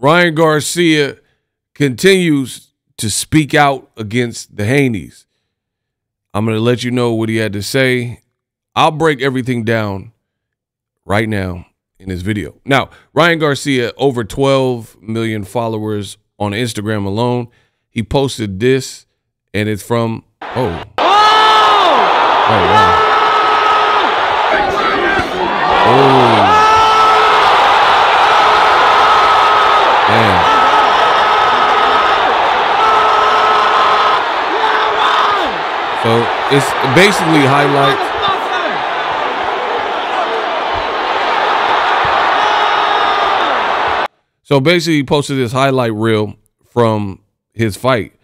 Ryan Garcia continues to speak out against the Haneys. I'm going to let you know what he had to say. I'll break everything down right now in this video. Now, Ryan Garcia, over 12 million followers on Instagram alone. He posted this, and it's from, wow. Man. So it's basically highlights. So basically he posted this highlight reel from his fight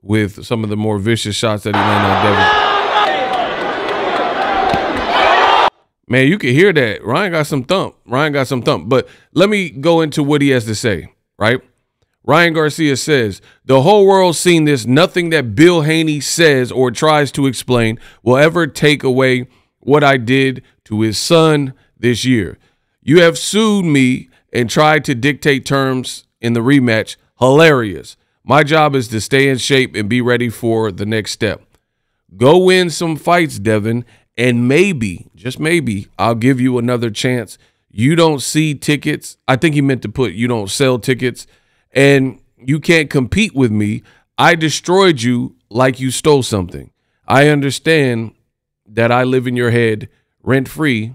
with some of the more vicious shots that he landed on Devin. Man, you can hear that. Ryan got some thump. But let me go into what he has to say, right? Ryan Garcia says, the whole world's seen this. Nothing that Bill Haney says or tries to explain will ever take away what I did to his son this year. You have sued me and tried to dictate terms in the rematch. Hilarious. My job is to stay in shape and be ready for the next step. Go win some fights, Devin, and maybe, just maybe, I'll give you another chance. You don't see tickets. I think he meant to put you don't sell tickets. And you can't compete with me. I destroyed you like you stole something. I understand that I live in your head rent-free,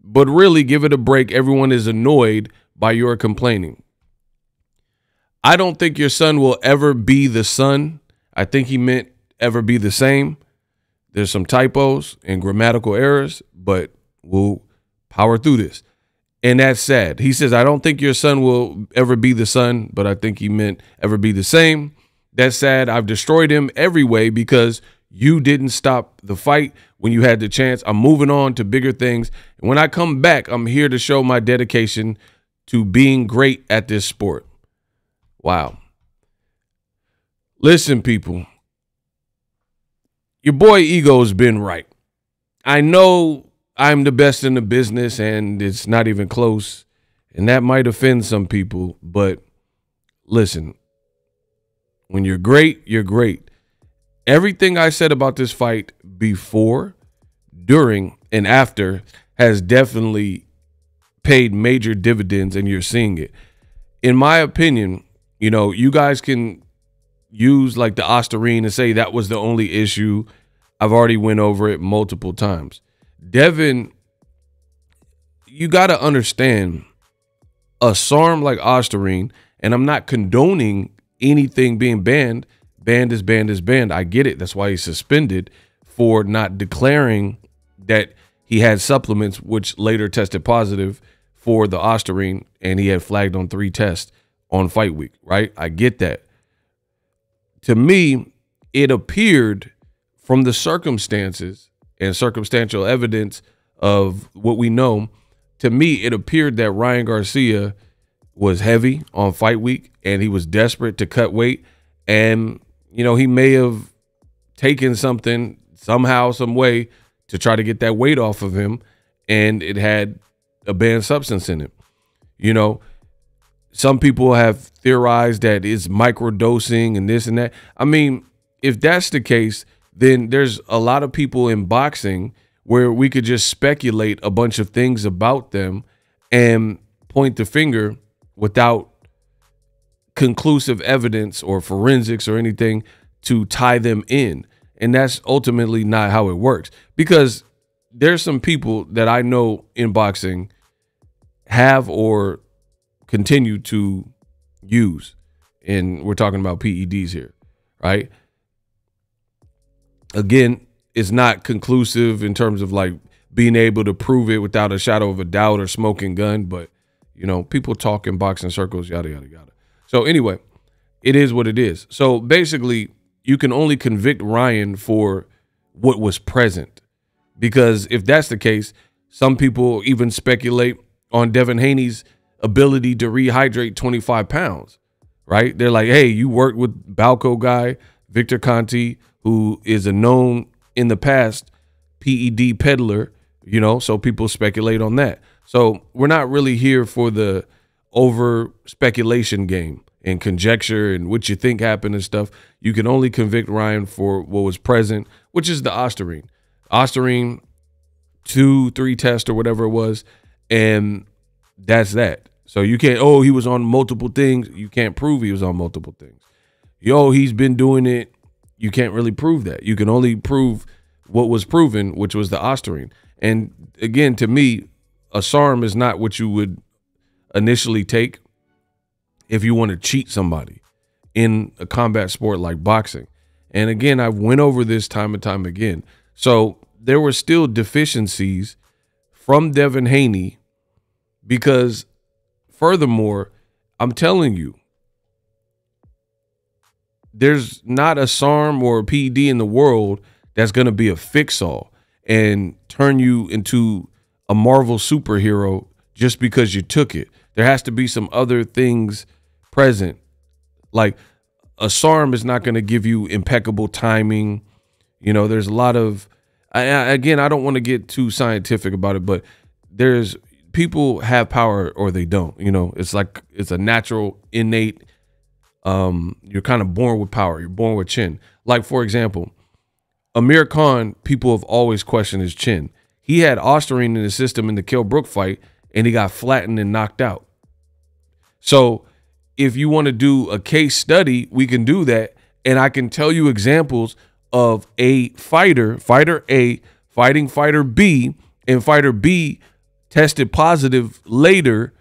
but really give it a break. Everyone is annoyed by your complaining. I don't think your son will ever be the son. I think he meant ever be the same. There's some typos and grammatical errors, but we'll power through this. And that's sad. He says, I don't think your son will ever be the son, but I think he meant ever be the same. That's sad. I've destroyed him every way because you didn't stop the fight when you had the chance. I'm moving on to bigger things. And when I come back, I'm here to show my dedication to being great at this sport. Wow. Listen, people. Your boy Ego's been right. I know I'm the best in the business, and it's not even close, and that might offend some people, but listen, when you're great, you're great. Everything I said about this fight before, during, and after has definitely paid major dividends, and you're seeing it. In my opinion, you know, you guys can use like the Osterine and say that was the only issue. I've already went over it multiple times. Devin, you got to understand a SARM like Osterine, and I'm not condoning anything being banned. Banned is banned is banned. I get it. That's why he's suspended for not declaring that he had supplements, which later tested positive for the Osterine, and he had flagged on 3 tests on fight week, right? I get that. To me, it appeared from the circumstances and circumstantial evidence of what we know, to me, it appeared that Ryan Garcia was heavy on fight week and he was desperate to cut weight. And, you know, he may have taken something somehow, some way to try to get that weight off of him, and it had a banned substance in it. You know, some people have theorized that it's microdosing and this and that. I mean, if that's the case, then there's a lot of people in boxing where we could just speculate a bunch of things about them and point the finger without conclusive evidence or forensics or anything to tie them in. And that's ultimately not how it works, because there's some people that I know in boxing have or continue to use, and we're talking about PEDs here, right? Again, it's not conclusive in terms of like being able to prove it without a shadow of a doubt or smoking gun, but you know, people talk in boxing circles, yada, yada, yada. So anyway, it is what it is. So basically, you can only convict Ryan for what was present, because if that's the case, some people even speculate on Devin Haney's ability to rehydrate 25 pounds, right? They're like, hey, you worked with Balco guy, Victor Conti, who is a known in the past PED peddler, you know, so people speculate on that. So we're not really here for the, over speculation game and conjecture and what you think happened and stuff. You can only convict Ryan for what was present, which is the Osterine. Osterine 2-3 test or whatever it was, and that's that. So you can't, oh, he was on multiple things. You can't prove he was on multiple things. Yo, he's been doing it. You can't really prove that. You can only prove what was proven, which was the Osterine. And again, to me, a SARM is not what you would initially take if you want to cheat somebody in a combat sport like boxing. And again, I've went over this time and time again. So there were still deficiencies from Devin Haney because, furthermore, I'm telling you, there's not a SARM or a PD in the world that's going to be a fix-all and turn you into a Marvel superhero just because you took it. There has to be some other things present. Like a SARM is not going to give you impeccable timing. You know, there's a lot of, again, I don't want to get too scientific about it, but there's people have power or they don't. You know, it's like it's a natural, innate. You're kind of born with power. You're born with chin. Like, for example, Amir Khan, people have always questioned his chin. He had Osterine in the system in the Kell Brook fight, and he got flattened and knocked out. So if you want to do a case study, we can do that. And I can tell you examples of a fighter, fighter A, fighting fighter B, and fighter B tested positive later,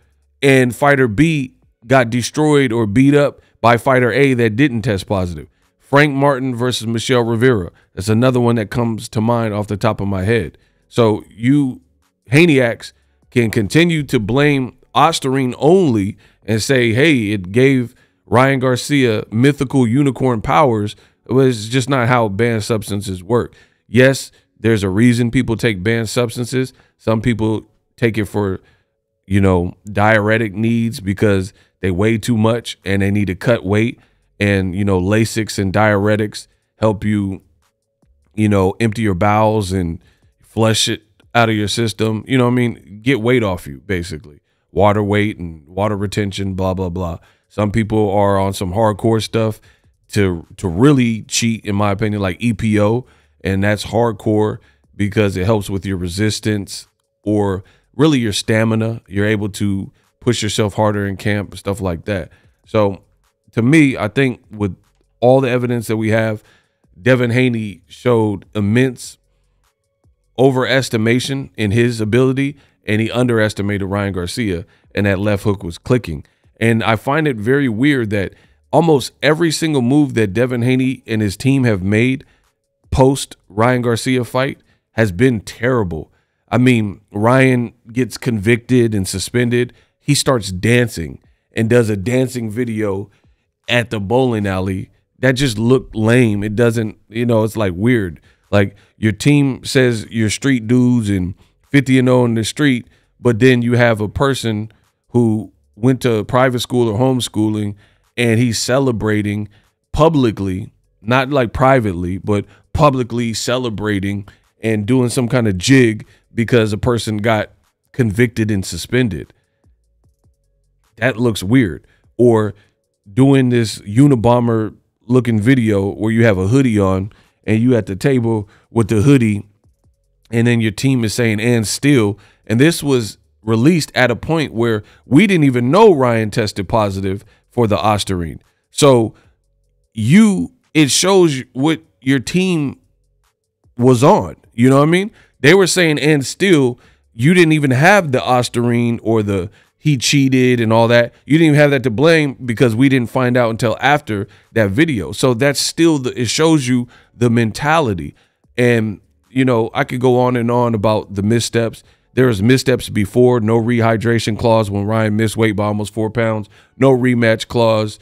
and fighter B got destroyed or beat up by fighter A that didn't test positive. Frank Martin versus Michelle Rivera. That's another one that comes to mind off the top of my head. So you Haneyacks can continue to blame Osterine only and say, hey, it gave Ryan Garcia mythical unicorn powers. It was just not how banned substances work. Yes, there's a reason people take banned substances. Some people take it for, you know, diuretic needs because they weigh too much and they need to cut weight. And, you know, Lasix and diuretics help you, you know, empty your bowels and flush it out of your system. You know what I mean? Get weight off you, basically. Water weight and water retention, blah, blah, blah. Some people are on some hardcore stuff to really cheat, in my opinion, like EPO. And that's hardcore because it helps with your resistance or really your stamina. You're able to push yourself harder in camp, stuff like that. So to me, I think with all the evidence that we have, Devin Haney showed immense overestimation in his ability, and he underestimated Ryan Garcia, and that left hook was clicking. And I find it very weird that almost every single move that Devin Haney and his team have made post Ryan Garcia fight has been terrible. I mean, Ryan gets convicted and suspended. He starts dancing and does a dancing video at the bowling alley. That just looked lame. It doesn't, you know, it's like weird. Like your team says you're street dudes and 50-0 in the street, but then you have a person who went to private school or homeschooling and he's celebrating publicly, not like privately, but publicly celebrating and doing some kind of jig because a person got convicted and suspended. That looks weird. Or doing this Unabomber looking video where you have a hoodie on and you at the table with the hoodie and then your team is saying and still. And this was released at a point where we didn't even know Ryan tested positive for the Osterine. So it shows what your team was on. You know what I mean? They were saying and still you didn't even have the Osterine or the he cheated and all that. You didn't even have that to blame because we didn't find out until after that video. So that's still it shows you the mentality. And, you know, I could go on and on about the missteps. There was missteps before, no rehydration clause when Ryan missed weight by almost 4 pounds, no rematch clause.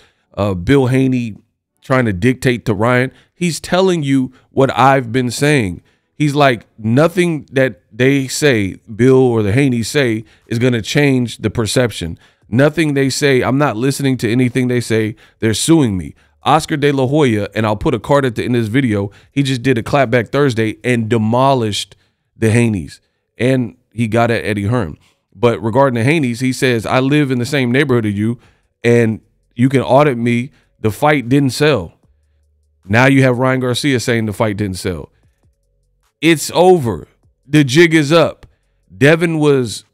Bill Haney trying to dictate to Ryan. He's telling you what I've been saying. He's like, nothing that they say, Bill or the Haney say, is going to change the perception. Nothing they say, I'm not listening to anything they say. They're suing me. Oscar De La Hoya, and I'll put a card at the end of this video, he just did a clapback Thursday and demolished the Haneys. And he got at Eddie Hearn. But regarding the Haneys, he says, I live in the same neighborhood as you, and you can audit me. The fight didn't sell. Now you have Ryan Garcia saying the fight didn't sell. It's over. The jig is up. Devin was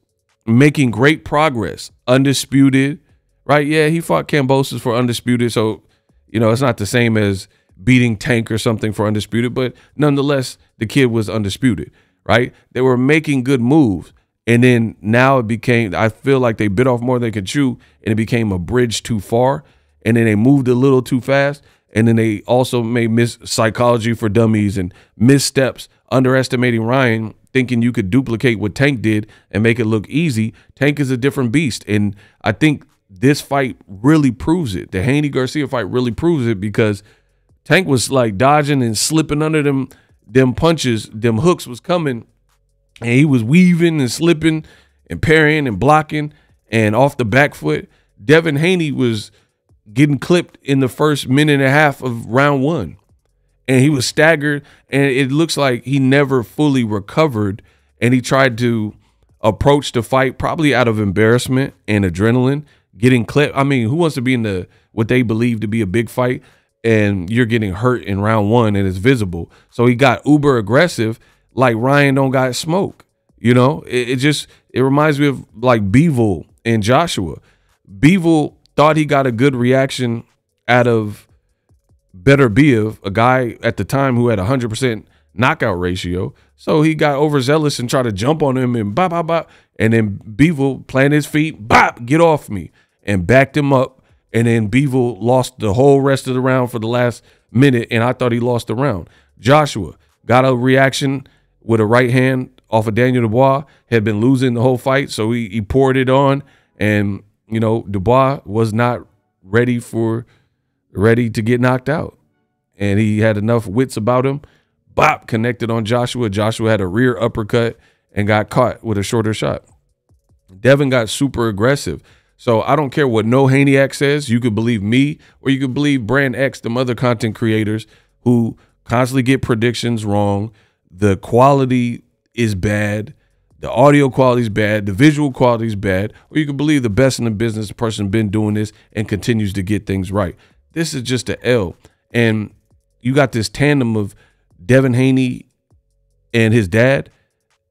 making great progress. Undisputed, right? Yeah, he fought Kambosos for undisputed. So, it's not the same as beating Tank or something for undisputed, but nonetheless, the kid was undisputed, right? They were making good moves. And then now it became, I feel like they bit off more than they could chew, and it became a bridge too far. And then they moved a little too fast. And then they also made psychology for dummies and missteps, underestimating Ryan, thinking you could duplicate what Tank did and make it look easy. Tank is a different beast. And I think this fight really proves it. The Haney-Garcia fight really proves it, because Tank was like dodging and slipping under them punches. Them hooks was coming. And he was weaving and slipping and parrying and blocking and off the back foot. Devin Haney was getting clipped in the first minute and a half of round 1. And he was staggered, and it looks like he never fully recovered. And he tried to approach the fight probably out of embarrassment and adrenaline, getting clipped. I mean, who wants to be in what they believe to be a big fight, and you're getting hurt in round 1 and it's visible? So he got uber aggressive, like Ryan don't got smoke. It reminds me of like Bivol and Joshua. Bivol thought he got a good reaction out of Beterbiev, a guy at the time who had 100% knockout ratio. So he got overzealous and tried to jump on him and bop, bop, bop. And then Bivol planted his feet, bop, get off me, and backed him up. And then Bivol lost the whole rest of the round for the last minute, and I thought he lost the round. Joshua got a reaction with a right hand off of Daniel Dubois, had been losing the whole fight, so he poured it on, and Dubois was not ready to get knocked out, and he had enough wits about him. Bop, connected on Joshua. Joshua had a rear uppercut and got caught with a shorter shot. Devin got super aggressive. So I don't care what no Haniac says. You could believe me, or you could believe Brand X, them other content creators who constantly get predictions wrong. The quality is bad. The audio quality is bad. The visual quality is bad. Or you can believe the best in the business, the person been doing this and continues to get things right. This is just an L. And you got this tandem of Devin Haney and his dad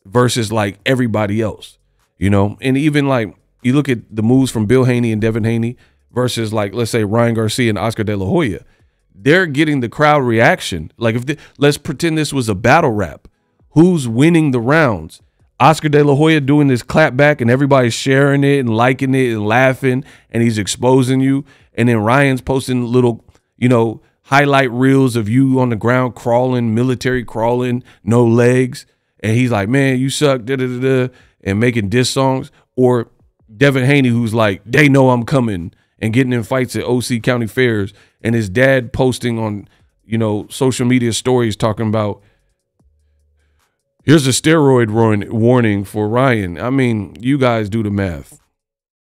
versus like everybody else, And even like you look at the moves from Bill Haney and Devin Haney versus like, let's say, Ryan Garcia and Oscar De La Hoya. They're getting the crowd reaction. Like let's pretend this was a battle rap. Who's winning the rounds? Oscar De La Hoya doing this clap back and everybody's sharing it and liking it and laughing, and he's exposing you. And then Ryan's posting little, highlight reels of you on the ground crawling, military crawling, no legs. And he's like, man, you suck, da-da-da-da, and making diss songs. Or Devin Haney, who's like, they know I'm coming, and getting in fights at OC County fairs, and his dad posting on, social media stories talking about, here's a steroid warning for Ryan. I mean, you guys do the math.